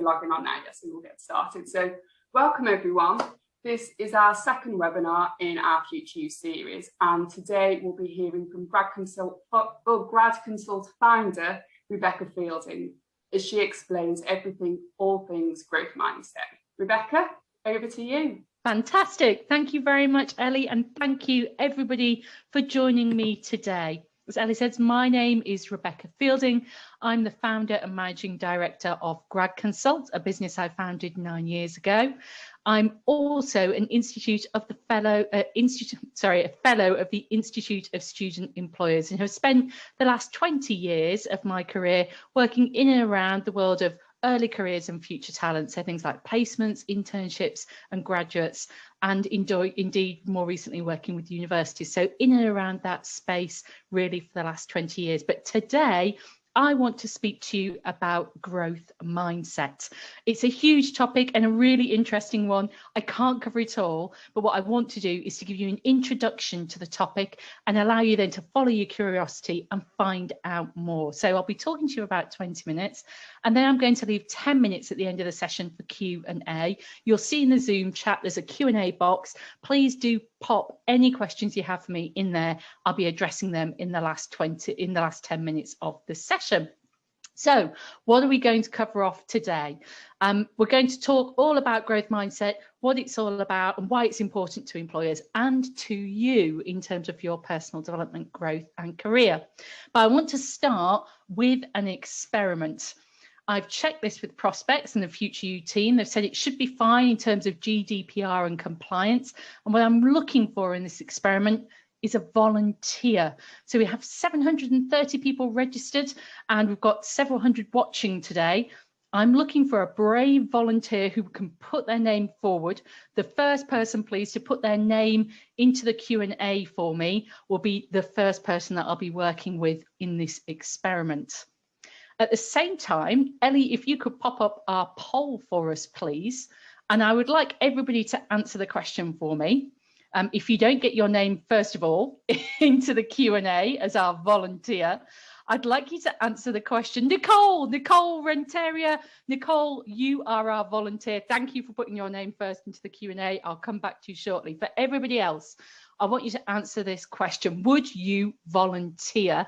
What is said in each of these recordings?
logging on now, yes, and we'll get started. So welcome everyone. This is our second webinar in our Future You series, and today we'll be hearing from Grad Consult founder Rebecca Fielding as she explains all things growth mindset. Rebecca, over to you. Fantastic. Thank you very much, Ellie, and thank you everybody for joining me today. As Ellie says, my name is Rebecca Fielding. I'm the founder and managing director of Grad Consult, a business I founded 9 years ago. I'm also an fellow of the Institute of Student Employers, and have spent the last 20 years of my career working in and around the world of early careers and future talent, so things like placements, internships and graduates, and indeed more recently working with universities, so in and around that space really for the last 20 years. But today I want to speak to you about growth mindset. It's a huge topic and a really interesting one. I can't cover it all, but what I want to do is to give you an introduction to the topic and allow you then to follow your curiosity and find out more. So I'll be talking to you about 20 minutes, and then I'm going to leave 10 minutes at the end of the session for Q&A. You'll see in the Zoom chat there's a Q&A box. Please do pop any questions you have for me in there. I'll be addressing them in the last 10 minutes of the session. So what are we going to cover off today? We're going to talk all about growth mindset, what it's all about and why it's important to employers and to you in terms of your personal development, growth and career. But I want to start with an experiment. I've checked this with prospects and the Future You team. They've said it should be fine in terms of GDPR and compliance. And what I'm looking for in this experiment is a volunteer. So we have 730 people registered and we've got several hundred watching today. I'm looking for a brave volunteer who can put their name forward. The first person, please, to put their name into the Q&A for me will be the first person that I'll be working with in this experiment. At the same time, Ellie, if you could pop up our poll for us, please. And I would like everybody to answer the question for me. If you don't get your name, first of all, into the Q&A as our volunteer, I'd like you to answer the question. Nicole Renteria. Nicole, you are our volunteer. Thank you for putting your name first into the Q&A. I'll come back to you shortly. For everybody else, I want you to answer this question. Would you volunteer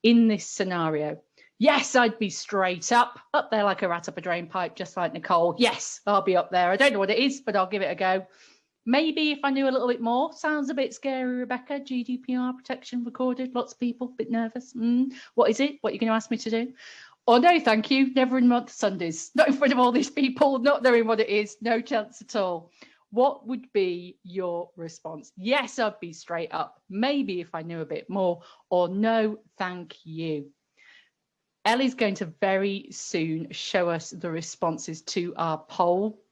in this scenario? Yes, I'd be straight up there like a rat up a drain pipe, just like Nicole. Yes, I'll be up there. I don't know what it is, but I'll give it a go. Maybe if I knew a little bit more. Sounds a bit scary, Rebecca. GDPR protection recorded. Lots of people, a bit nervous. What is it? What are you going to ask me to do? Oh, no, thank you. Never in month Sundays. Not in front of all these people, not knowing what it is. No chance at all. What would be your response? Yes, I'd be straight up. Maybe if I knew a bit more. Or no, thank you. Ellie's going to very soon show us the responses to our poll.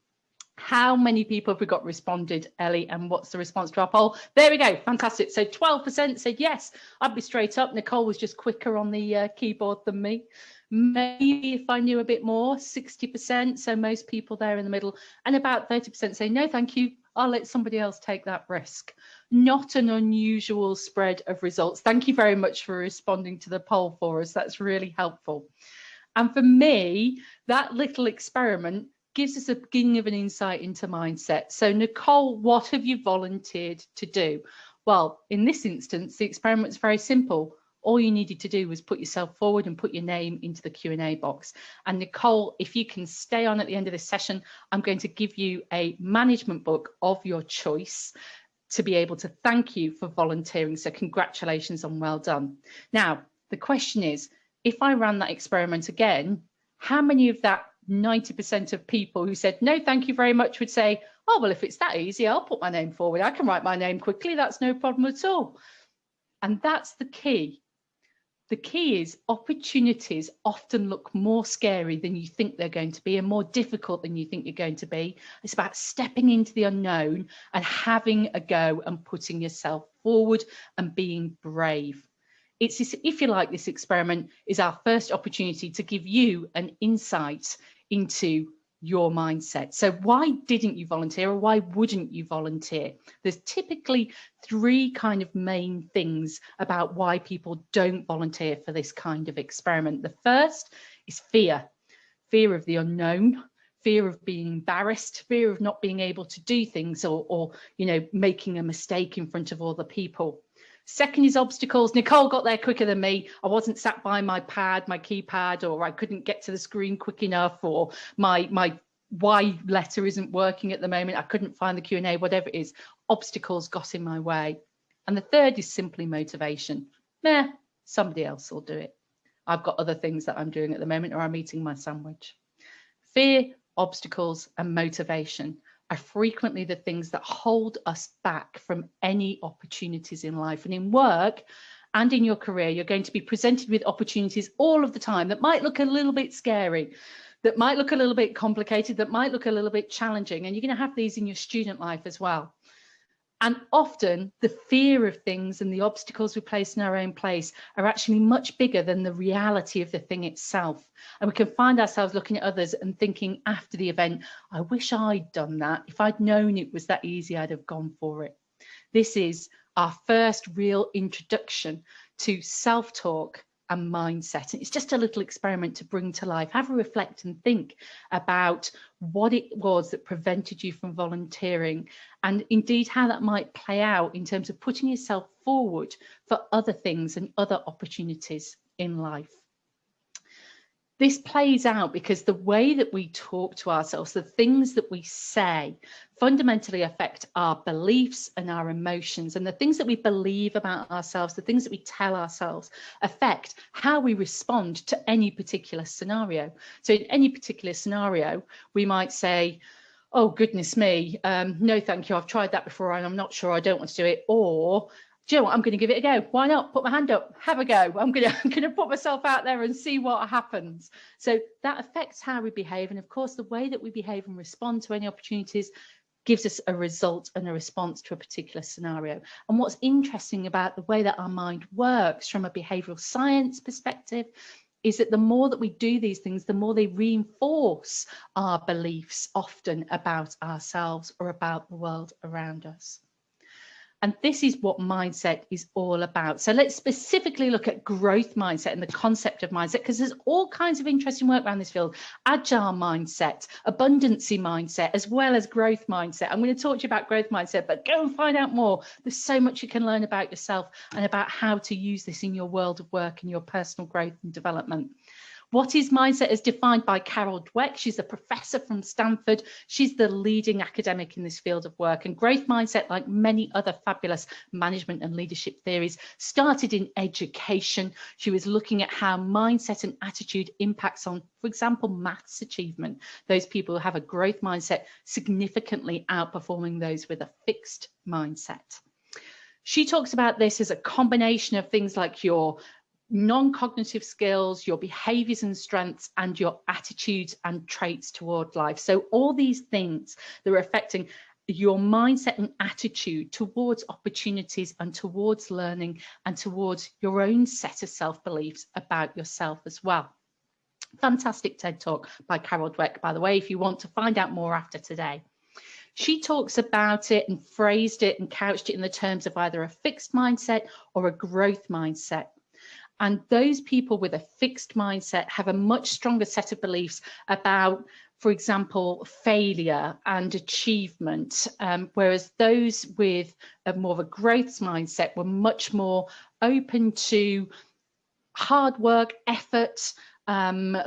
How many people have we got responded, Ellie, and what's the response to our poll? There we go, fantastic. So 12% said yes, I'd be straight up. Nicole was just quicker on the keyboard than me. Maybe if I knew a bit more, 60%, so most people there in the middle, and about 30% say no thank you, I'll let somebody else take that risk. Not an unusual spread of results. Thank you very much for responding to the poll for us. That's really helpful. And for me, that little experiment gives us a beginning of an insight into mindset. So Nicole, what have you volunteered to do? Well, in this instance, the experiment's very simple. All you needed to do was put yourself forward and put your name into the Q&A box. And Nicole, if you can stay on at the end of this session, I'm going to give you a management book of your choice to be able to thank you for volunteering. So congratulations and well done. Now, the question is, if I ran that experiment again, how many of that 90% of people who said, no, thank you very much would say, oh, well, if it's that easy, I'll put my name forward. I can write my name quickly. That's no problem at all. And that's the key. The key is opportunities often look more scary than you think they're going to be and more difficult than you think you're going to be. It's about stepping into the unknown and having a go and putting yourself forward and being brave. It's this, if you like, this experiment is our first opportunity to give you an insight into your mindset. So why didn't you volunteer, or why wouldn't you volunteer? There's typically three kind of main things about why people don't volunteer for this kind of experiment. The first is fear of the unknown. fear of being embarrassed, fear of not being able to do things, or you know, making a mistake in front of other people. Second is obstacles. Nicole got there quicker than me. I wasn't sat by my keypad, or I couldn't get to the screen quick enough, or my Y letter isn't working at the moment. I couldn't find the Q&A, whatever it is. Obstacles got in my way. And the third is simply motivation. Meh, somebody else will do it. I've got other things that I'm doing at the moment, or I'm eating my sandwich. Fear, obstacles, and motivation are frequently the things that hold us back from any opportunities in life. And in work and in your career, you're going to be presented with opportunities all of the time that might look a little bit scary, that might look a little bit complicated, that might look a little bit challenging. And you're going to have these in your student life as well. And often the fear of things and the obstacles we place in our own place are actually much bigger than the reality of the thing itself. And we can find ourselves looking at others and thinking after the event, I wish I'd done that. If I'd known it was that easy, I'd have gone for it. This is our first real introduction to self-talk and mindset. And it's just a little experiment to bring to life. Have a reflect and think about what it was that prevented you from volunteering, and indeed how that might play out in terms of putting yourself forward for other things and other opportunities in life. This plays out because the way that we talk to ourselves, the things that we say, fundamentally affect our beliefs and our emotions. And the things that we believe about ourselves, the things that we tell ourselves, affect how we respond to any particular scenario. So in any particular scenario, we might say, oh, goodness me, no, thank you. I've tried that before and I'm not sure, I don't want to do it. Or, do you know what, I'm going to give it a go. Why not? Put my hand up, have a go. I'm going to put myself out there and see what happens. So that affects how we behave. And of course, the way that we behave and respond to any opportunities gives us a result and a response to a particular scenario. And what's interesting about the way that our mind works from a behavioral science perspective is that the more that we do these things, the more they reinforce our beliefs often about ourselves or about the world around us. And this is what mindset is all about. So let's specifically look at growth mindset and the concept of mindset, because there's all kinds of interesting work around this field. Agile mindset, abundancy mindset, as well as growth mindset. I'm going to talk to you about growth mindset, but go and find out more. There's so much you can learn about yourself and about how to use this in your world of work and your personal growth and development. What is mindset as defined by Carol Dweck? She's a professor from Stanford. She's the leading academic in this field of work. And growth mindset, like many other fabulous management and leadership theories, started in education. She was looking at how mindset and attitude impacts on, for example, maths achievement. Those people who have a growth mindset significantly outperforming those with a fixed mindset. She talks about this as a combination of things like your non-cognitive skills, your behaviors and strengths, and your attitudes and traits toward life. So all these things that are affecting your mindset and attitude towards opportunities and towards learning and towards your own set of self-beliefs about yourself as well. Fantastic TED Talk by Carol Dweck, by the way, if you want to find out more after today. She talks about it and phrased it and couched it in the terms of either a fixed mindset or a growth mindset. And those people with a fixed mindset have a much stronger set of beliefs about, for example, failure and achievement, whereas those with more of a growth mindset were much more open to hard work, effort,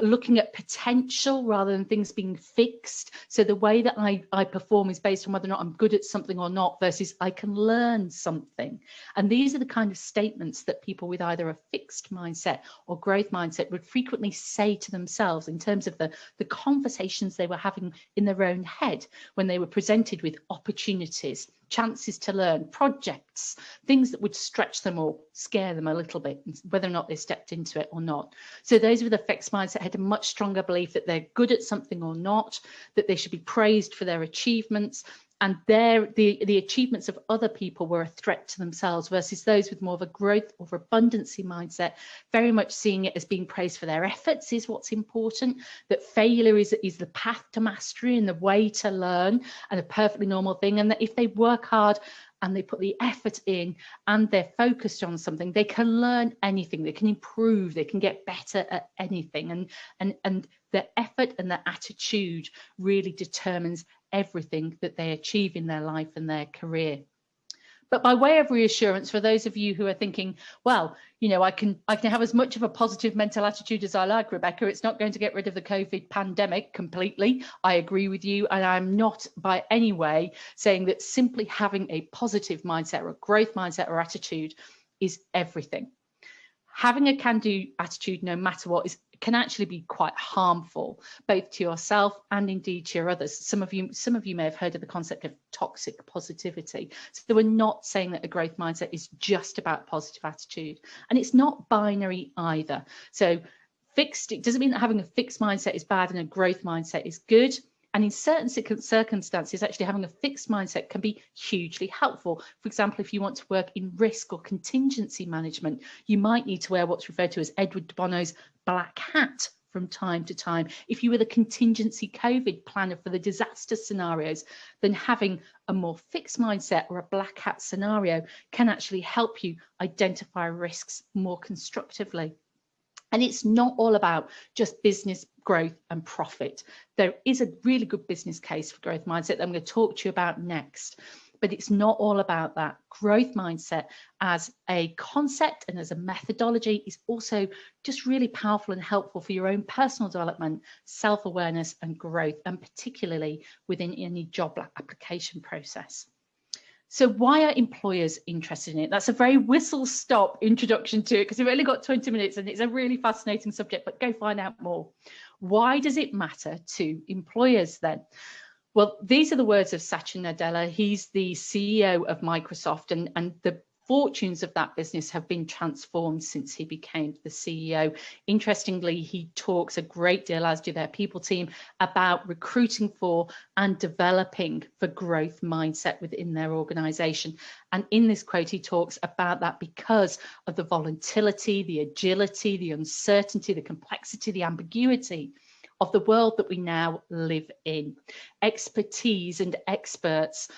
looking at potential rather than things being fixed. So the way that I perform is based on whether or not I'm good at something or not versus I can learn something. And these are the kind of statements that people with either a fixed mindset or growth mindset would frequently say to themselves in terms of the conversations they were having in their own head when they were presented with opportunities, chances to learn, projects, things that would stretch them or scare them a little bit, whether or not they stepped into it or not. So those with a fixed mindset had a much stronger belief that they're good at something or not, that they should be praised for their achievements, and the achievements of other people were a threat to themselves, versus those with more of a growth or abundancy mindset, very much seeing it as being praised for their efforts is what's important, that failure is the path to mastery and the way to learn and a perfectly normal thing, and that if they work hard and they put the effort in and they're focused on something, they can learn anything, they can improve, they can get better at anything. And their effort and their attitude really determines everything that they achieve in their life and their career. But by way of reassurance, for those of you who are thinking, well, you know, I can have as much of a positive mental attitude as I like, Rebecca, it's not going to get rid of the COVID pandemic completely. I agree with you. And I'm not by any way saying that simply having a positive mindset or a growth mindset or attitude is everything. Having a can-do attitude, no matter what, can actually be quite harmful, both to yourself and indeed to your others. Some of you may have heard of the concept of toxic positivity. So we're not saying that a growth mindset is just about positive attitude, and it's not binary either. So it doesn't mean that having a fixed mindset is bad and a growth mindset is good. And in certain circumstances, actually having a fixed mindset can be hugely helpful. For example, if you want to work in risk or contingency management, you might need to wear what's referred to as Edward de Bono's black hat from time to time. If you were the contingency COVID planner for the disaster scenarios, then having a more fixed mindset or a black hat scenario can actually help you identify risks more constructively. And it's not all about just business growth and profit. There is a really good business case for growth mindset that I'm going to talk to you about next. But it's not all about that. Growth mindset as a concept and as a methodology is also just really powerful and helpful for your own personal development, self-awareness and growth, and particularly within any job application process. So why are employers interested in it? That's a very whistle-stop introduction to it, because we've only got 20 minutes and it's a really fascinating subject, but go find out more. Why does it matter to employers then? Well, these are the words of Satya Nadella. He's the CEO of Microsoft, and the fortunes of that business have been transformed since he became the CEO. Interestingly, he talks a great deal, as do their people team, about recruiting for and developing for growth mindset within their organization. And in this quote, he talks about that because of the volatility, the agility, the uncertainty, the complexity, the ambiguity of the world that we now live in. Expertise and experts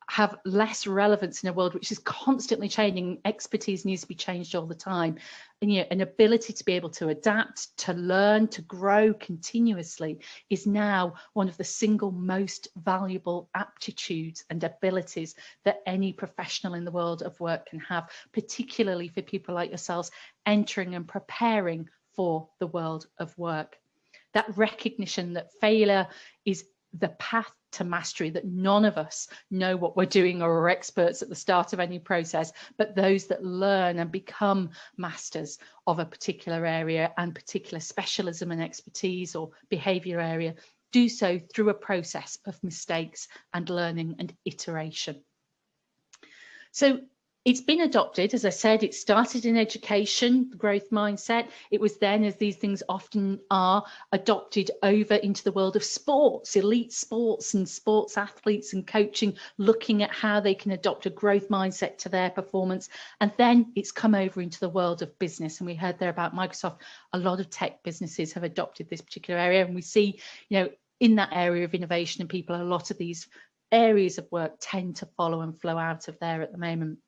have less relevance in a world which is constantly changing. Expertise needs to be changed all the time. And an ability to be able to adapt, to learn, to grow continuously is now one of the single most valuable aptitudes and abilities that any professional in the world of work can have, particularly for people like yourselves entering and preparing for the world of work. That recognition that failure is the path to mastery, that none of us know what we're doing or are experts at the start of any process, but those that learn and become masters of a particular area and particular specialism and expertise or behavior area do so through a process of mistakes and learning and iteration. So it's been adopted, as I said, it started in education, growth mindset. It was then, as these things often are, adopted over into the world of sports, elite sports and sports athletes and coaching, looking at how they can adopt a growth mindset to their performance. And then it's come over into the world of business. And we heard there about Microsoft. A lot of tech businesses have adopted this particular area. And we see, in that area of innovation and people, a lot of these areas of work tend to follow and flow out of there at the moment.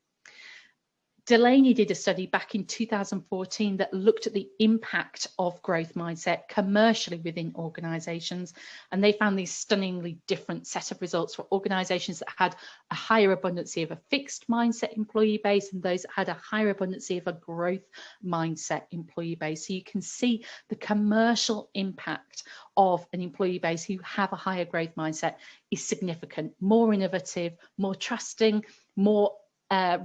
Delaney did a study back in 2014 that looked at the impact of growth mindset commercially within organizations, and they found these stunningly different set of results for organizations that had a higher abundancy of a fixed mindset employee base and those that had a higher abundancy of a growth mindset employee base. So you can see the commercial impact of an employee base who have a higher growth mindset is significant, more innovative, more trusting, more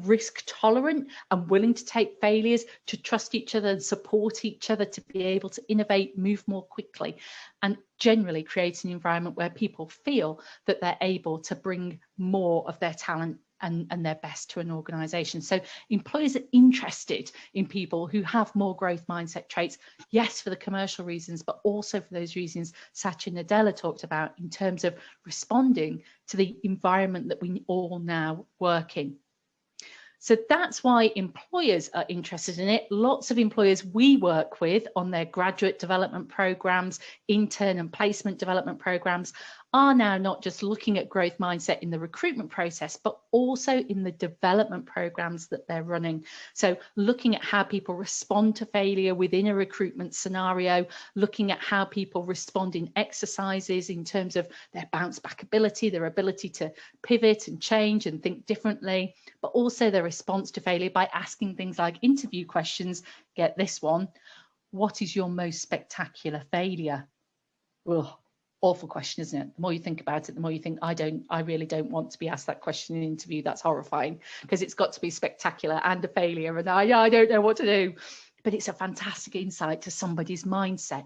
risk tolerant and willing to take failures, to trust each other and support each other, to be able to innovate, move more quickly, and generally create an environment where people feel that they're able to bring more of their talent and their best to an organization. So employers are interested in people who have more growth mindset traits, yes, for the commercial reasons, but also for those reasons Satya Nadella talked about in terms of responding to the environment that we all now work in. So that's why employers are interested in it. Lots of employers we work with on their graduate development programs, intern and placement development programs, are now not just looking at growth mindset in the recruitment process, but also in the development programs that they're running. So looking at how people respond to failure within a recruitment scenario, looking at how people respond in exercises in terms of their bounce back ability, their ability to pivot and change and think differently, but also their response to failure by asking things like interview questions. Get this one: what is your most spectacular failure? Ugh, awful question, isn't it? The more you think about it, the more you think, I really don't want to be asked that question in an interview. That's horrifying, because it's got to be spectacular and a failure, and I don't know what to do. But it's a fantastic insight to somebody's mindset.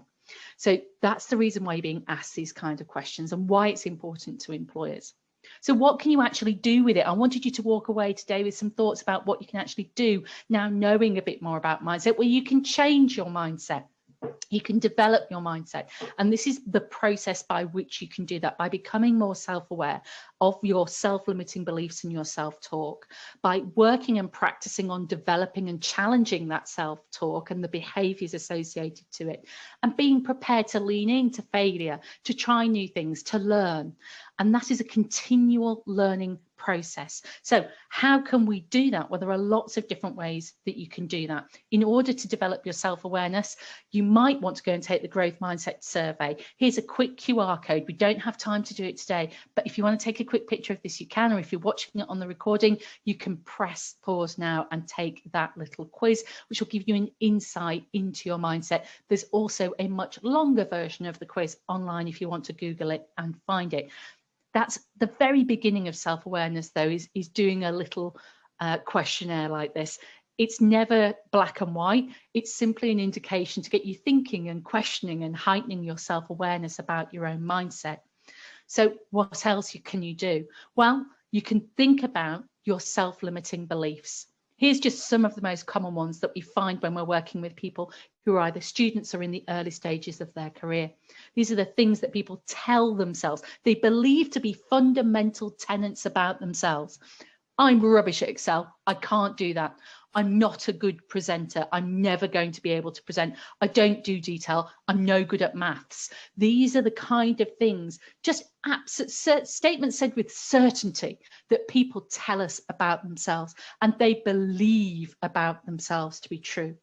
So that's the reason why you're being asked these kind of questions and why it's important to employers. So what can you actually do with it? I wanted you to walk away today with some thoughts about what you can actually do now, knowing a bit more about mindset, where you can change your mindset. You can develop your mindset. And this is the process by which you can do that, by becoming more self-aware of your self-limiting beliefs and your self-talk, by working and practicing on developing and challenging that self-talk and the behaviors associated to it, and being prepared to lean into failure, to try new things, to learn. And that is a continual learning process. So how can we do that? Well, there are lots of different ways that you can do that. In order to develop your self-awareness, you might want to go and take the growth mindset survey. Here's a quick QR code. We don't have time to do it today, but if you want to take a quick picture of this, you can, or if you're watching it on the recording, you can press pause now and take that little quiz, which will give you an insight into your mindset. There's also a much longer version of the quiz online if you want to Google it and find it. That's the very beginning of self-awareness, though, is doing a little questionnaire like this. It's never black and white. It's simply an indication to get you thinking and questioning and heightening your self-awareness about your own mindset. So what else can you do? Well, you can think about your self-limiting beliefs. Here's just some of the most common ones that we find when we're working with people who are either students or in the early stages of their career. These are the things that people tell themselves. They believe to be fundamental tenets about themselves. I'm rubbish at Excel. I can't do that. I'm not a good presenter. I'm never going to be able to present. I don't do detail. I'm no good at maths. These are the kind of things, just statements said with certainty, that people tell us about themselves and they believe about themselves to be true.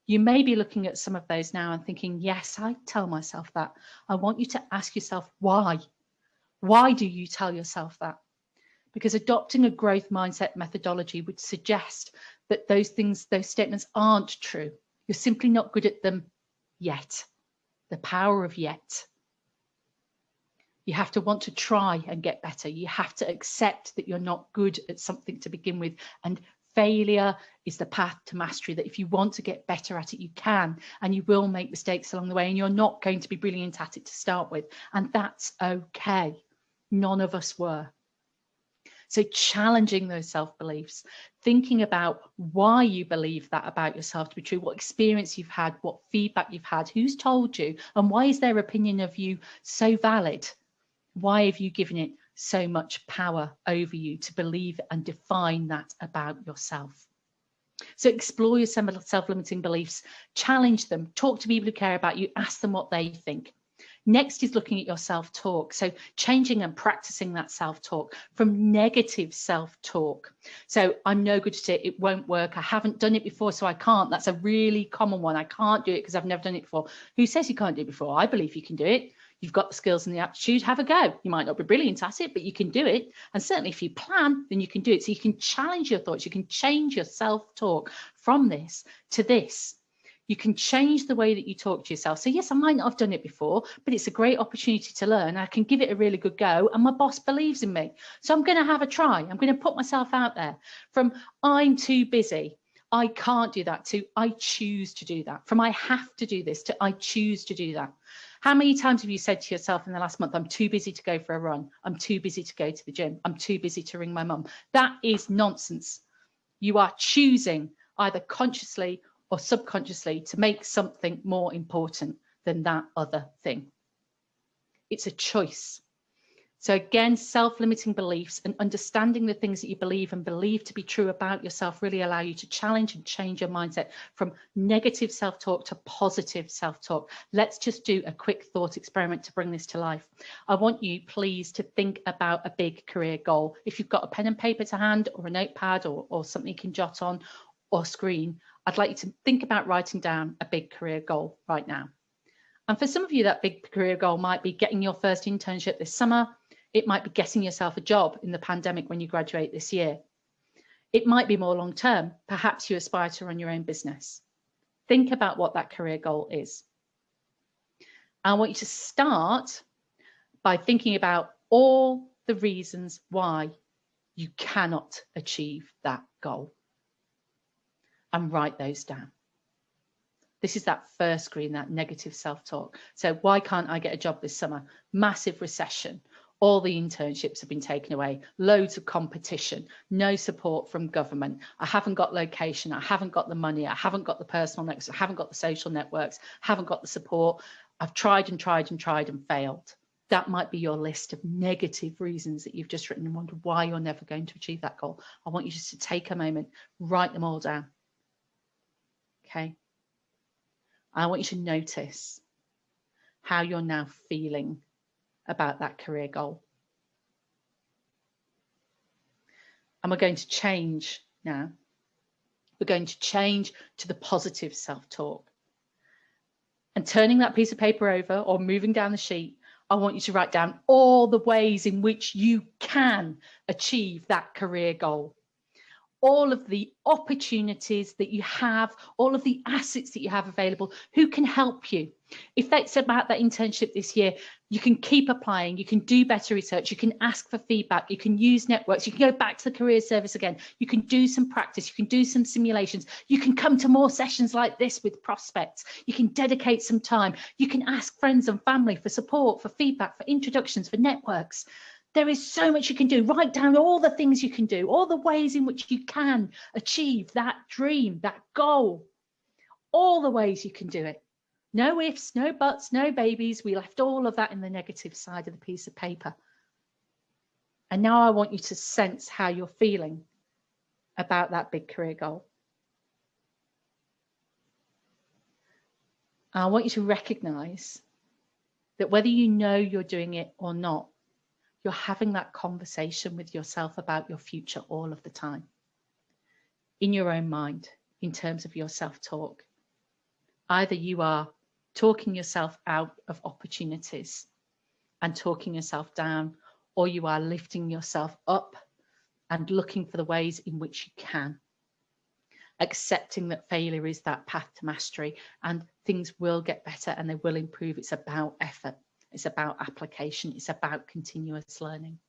You may be looking at some of those now and thinking, yes, I tell myself that. I want you to ask yourself why. Why do you tell yourself that? Because adopting a growth mindset methodology would suggest that those statements aren't true. You're simply not good at them yet. The power of yet. You have to want to try and get better. You have to accept that you're not good at something to begin with. And failure is the path to mastery, that if you want to get better at it, you can, and you will make mistakes along the way, and you're not going to be brilliant at it to start with. And that's okay. None of us were. So challenging those self-beliefs, thinking about why you believe that about yourself to be true, what experience you've had, what feedback you've had, who's told you, and why is their opinion of you so valid? Why have you given it so much power over you to believe and define that about yourself? So explore your self-limiting beliefs, challenge them, talk to people who care about you, ask them what they think. Next is looking at your self-talk. So changing and practicing that self-talk from negative self-talk. So I'm no good at it. It won't work. I haven't done it before, so I can't. That's a really common one. I can't do it because I've never done it before. Who says you can't do it before? I believe you can do it. You've got the skills and the aptitude. Have a go. You might not be brilliant at it, but you can do it. And certainly if you plan, then you can do it. So you can challenge your thoughts. You can change your self-talk from this to this. You can change the way that you talk to yourself. So yes, I might not have done it before, but it's a great opportunity to learn. I can give it a really good go, and my boss believes in me. So I'm going to have a try. I'm going to put myself out there. From I'm too busy, I can't do that, to I choose to do that. From I have to do this to I choose to do that. How many times have you said to yourself in the last month, I'm too busy to go for a run. I'm too busy to go to the gym. I'm too busy to ring my mum. That is nonsense. You are choosing either consciously or subconsciously to make something more important than that other thing. It's a choice. So again, self-limiting beliefs and understanding the things that you believe and believe to be true about yourself really allow you to challenge and change your mindset from negative self-talk to positive self-talk. Let's just do a quick thought experiment to bring this to life. I want you, please, to think about a big career goal. If you've got a pen and paper to hand or a notepad or something you can jot on or screen, I'd like you to think about writing down a big career goal right now. And for some of you, that big career goal might be getting your first internship this summer. It might be getting yourself a job in the pandemic when you graduate this year. It might be more long term. Perhaps you aspire to run your own business. Think about what that career goal is. I want you to start by thinking about all the reasons why you cannot achieve that goal and write those down. This is that first screen, that negative self-talk. So why can't I get a job this summer? Massive recession. All the internships have been taken away, loads of competition, no support from government. I haven't got location, I haven't got the money, I haven't got the personal networks, I haven't got the social networks, haven't got the support. I've tried and tried and tried and failed. That might be your list of negative reasons that you've just written and wonder why you're never going to achieve that goal. I want you just to take a moment, write them all down. Okay. I want you to notice how you're now feeling about that career goal. And we're going to change now. We're going to change to the positive self-talk. And turning that piece of paper over or moving down the sheet, I want you to write down all the ways in which you can achieve that career goal. All of the opportunities that you have, all of the assets that you have available, who can help you. If that's about that internship this year, you can keep applying, you can do better research, you can ask for feedback, you can use networks, you can go back to the career service again, you can do some practice, you can do some simulations, you can come to more sessions like this with prospects, you can dedicate some time, you can ask friends and family for support, for feedback, for introductions, for networks. There is so much you can do. Write down all the things you can do, all the ways in which you can achieve that dream, that goal, all the ways you can do it. No ifs, no buts, no babies. We left all of that in the negative side of the piece of paper. And now I want you to sense how you're feeling about that big career goal. I want you to recognize that whether you know you're doing it or not, you're having that conversation with yourself about your future all of the time, in your own mind, in terms of your self-talk. Either you are talking yourself out of opportunities and talking yourself down, or you are lifting yourself up and looking for the ways in which you can. Accepting that failure is that path to mastery and things will get better and they will improve. It's about effort. It's about application. It's about continuous learning.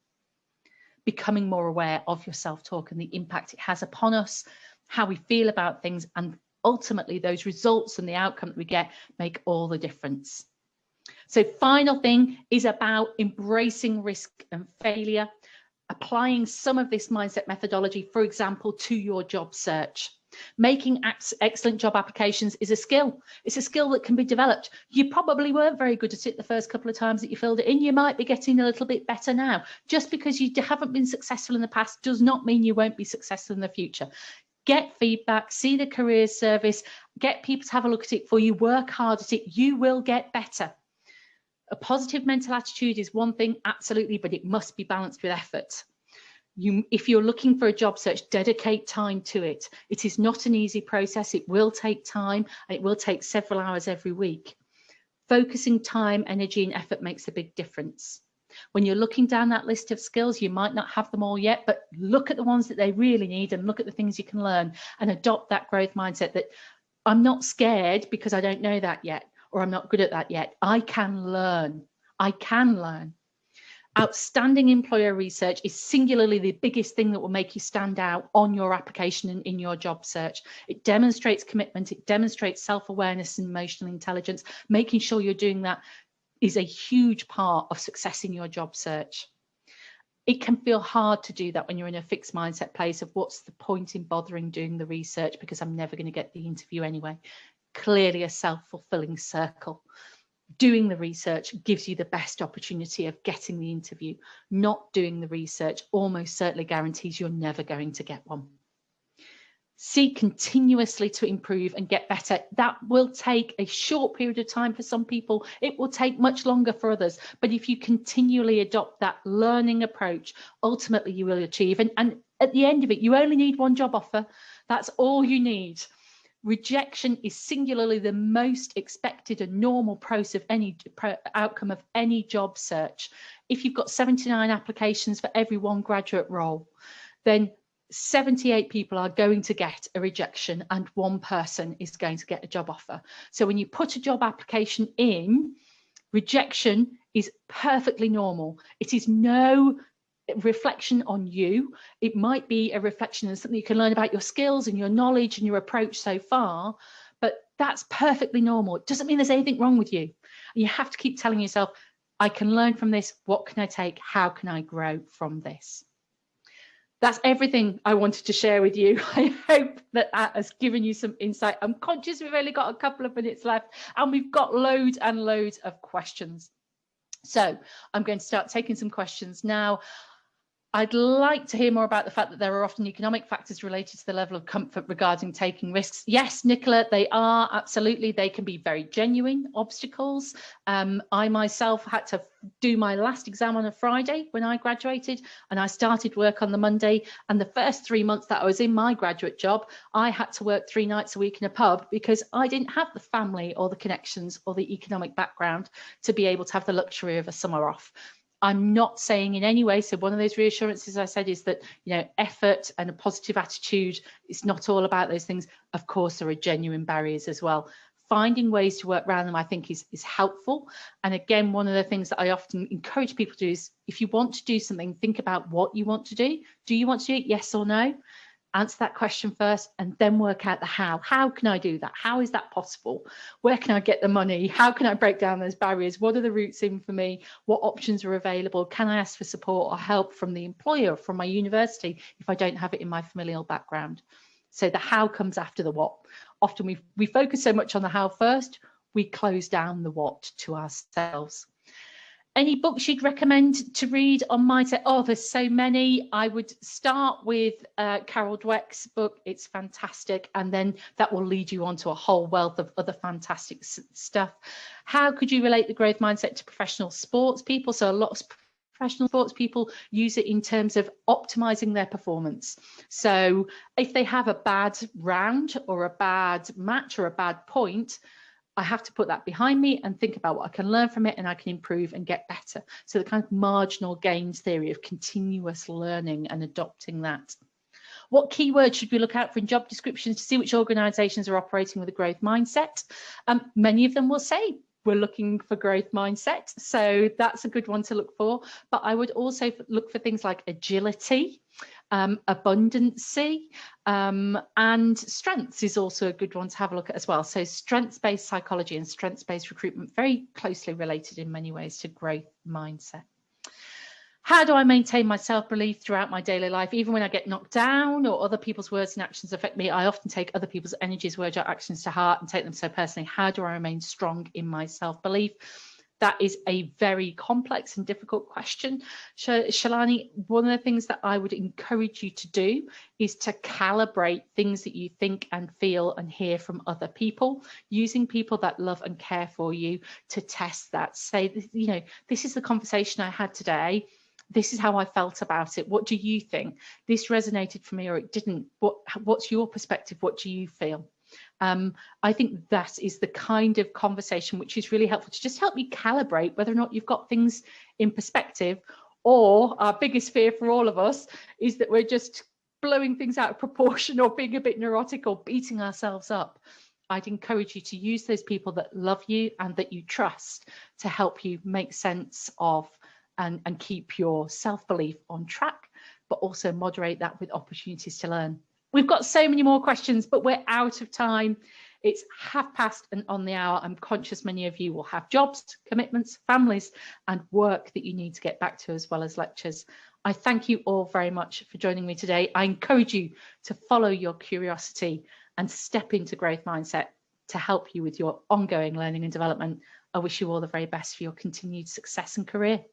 Becoming more aware of your self-talk and the impact it has upon us, how we feel about things, and ultimately those results and the outcome that we get make all the difference. So final thing is about embracing risk and failure, applying some of this mindset methodology, for example, to your job search. Making excellent job applications is a skill. It's a skill that can be developed. You probably weren't very good at it the first couple of times that you filled it in. You might be getting a little bit better now. Just because you haven't been successful in the past does not mean you won't be successful in the future. Get feedback, see the career service, get people to have a look at it for you, work hard at it. You will get better. A positive mental attitude is one thing, absolutely, but it must be balanced with effort. If you're looking for a job search, dedicate time to it. It is not an easy process. It will take time and it will take several hours every week. Focusing time, energy and effort makes a big difference. When you're looking down that list of skills, you might not have them all yet, but look at the ones that they really need and look at the things you can learn and adopt that growth mindset that I'm not scared because I don't know that yet, or I'm not good at that yet. I can learn. I can learn. Outstanding employer research is singularly the biggest thing that will make you stand out on your application and in your job search. It demonstrates commitment, it demonstrates self-awareness and emotional intelligence. Making sure you're doing that is a huge part of success in your job search. It can feel hard to do that when you're in a fixed mindset place of what's the point in bothering doing the research because I'm never going to get the interview anyway. Clearly a self-fulfilling circle. Doing the research gives you the best opportunity of getting the interview. Not doing the research almost certainly guarantees you're never going to get one. Seek continuously to improve and get better. That will take a short period of time for some people. It will take much longer for others. But if you continually adopt that learning approach, ultimately you will achieve. And at the end of it, you only need one job offer. That's all you need. Rejection is singularly the most expected and normal process of any outcome of any job search. If you've got 79 applications for every one graduate role, then 78 people are going to get a rejection and one person is going to get a job offer. So when you put a job application in, rejection is perfectly normal. It is no reflection on you. It might be a reflection of something you can learn about your skills and your knowledge and your approach so far, but that's perfectly normal. It doesn't mean there's anything wrong with you. You have to keep telling yourself, I can learn from this. What can I take? How can I grow from this? That's everything I wanted to share with you. I hope that has given you some insight. I'm conscious we've only got a couple of minutes left and we've got loads and loads of questions. So I'm going to start taking some questions now. I'd like to hear more about the fact that there are often economic factors related to the level of comfort regarding taking risks. Yes, Nicola, they are, absolutely. They can be very genuine obstacles. I myself had to do my last exam on a Friday when I graduated, and I started work on the Monday. And the first 3 months that I was in my graduate job, I had to work 3 nights a week in a pub because I didn't have the family or the connections or the economic background to be able to have the luxury of a summer off. I'm not saying in any way, so one of those reassurances I said is that, you know, effort and a positive attitude, it's not all about those things. Of course, there are genuine barriers as well. Finding ways to work around them, I think, is helpful. And again, one of the things that I often encourage people to do is, if you want to do something, think about what you want to do. Do you want to do it? Yes or no? Answer that question first and then work out the how. How can I do that? How is that possible? Where can I get the money? How can I break down those barriers? What are the routes in for me? What options are available? Can I ask for support or help from the employer, from my university, if I don't have it in my familial background? So the how comes after the what. Often we focus so much on the how first, we close down the what to ourselves. Any books you'd recommend to read on mindset? Oh, there's so many. I would start with Carol Dweck's book. It's fantastic. And then that will lead you on to a whole wealth of other fantastic stuff. How could you relate the growth mindset to professional sports people? So a lot of professional sports people use it in terms of optimizing their performance. So if they have a bad round or a bad match or a bad point, I have to put that behind me and think about what I can learn from it, and I can improve and get better. So the kind of marginal gains theory of continuous learning and adopting that. What keywords should we look out for in job descriptions to see which organizations are operating with a growth mindset? Many of them will say we're looking for growth mindset. So that's a good one to look for. But I would also look for things like agility, abundancy, and strengths is also a good one to have a look at as well. So strengths-based psychology and strengths-based recruitment, very closely related in many ways to growth mindset. How do I maintain my self-belief throughout my daily life? Even when I get knocked down or other people's words and actions affect me, I often take other people's energies, words, or actions to heart and take them so personally. How do I remain strong in my self-belief? That is a very complex and difficult question, Shalani. One of the things that I would encourage you to do is to calibrate things that you think and feel and hear from other people, using people that love and care for you to test that. Say, you know, this is the conversation I had today. This is how I felt about it. What do you think? This resonated for me or it didn't. What's your perspective? What do you feel? I think that is the kind of conversation which is really helpful to just help you calibrate whether or not you've got things in perspective, or our biggest fear for all of us is that we're just blowing things out of proportion or being a bit neurotic or beating ourselves up. I'd encourage you to use those people that love you and that you trust to help you make sense of and keep your self-belief on track, but also moderate that with opportunities to learn. We've got so many more questions, but we're out of time. It's 1:30 and on the hour. I'm conscious many of you will have jobs, commitments, families, and work that you need to get back to, as well as lectures. I thank you all very much for joining me today. I encourage you to follow your curiosity and step into growth mindset. to help you with your ongoing learning and development. I wish you all the very best for your continued success and career.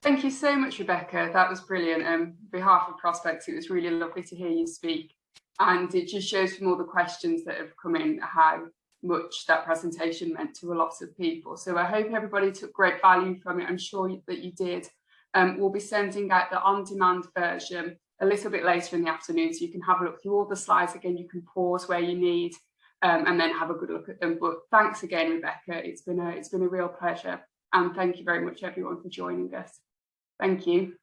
Thank you so much, Rebecca. That was brilliant. On behalf of Prospects, it was really lovely to hear you speak. And it just shows from all the questions that have come in how much that presentation meant to a lot of people. So I hope everybody took great value from it. I'm sure that you did. We'll be sending out the on-demand version a little bit later in the afternoon, so you can have a look through all the slides again. You can pause where you need and then have a good look at them. But thanks again, Rebecca. It's been a real pleasure. And thank you very much, everyone, for joining us. Thank you.